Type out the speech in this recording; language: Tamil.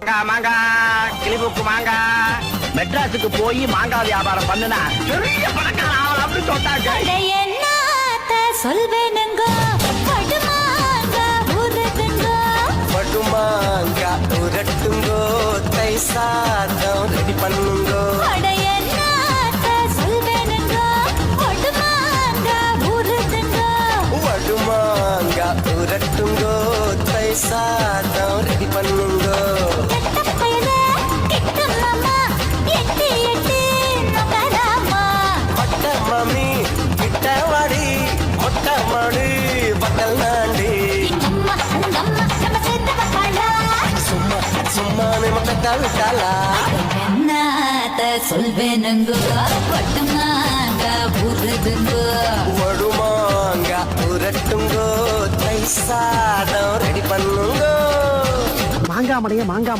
மாங்காய் கிளிபுக்கு மாங்காய் மெட்ராஸுக்கு போய் மாங்காய் வியாபாரம் பண்ணுனா பெரிய பணக்காரன் ஆகலாம் அப்படின்னு சொன்னாங்க. சொல்வேனுங்க படுமாங்க உரட்டுங்கோ தை சாதம் ரெடி பண்ணுங்கோ. வடுமாங்க உரட்டுங்கோ தை சாதம் ரெடி பண்ணுங்கோ. பட்ட மாமி கிட்ட வாடி மொட்டை மாடி பட்டல் நாண்டி சும்மா சும்மா மொட்டை விட்டாளா சொல்வேனுங்கோ பட்டுமாங்க புரிதுங்கோ. வடுமாங்க உரட்டுங்கோ தை சாதம் ரெடி பண்ணுங்கோ. மாங்காய் மடைய மாங்காய்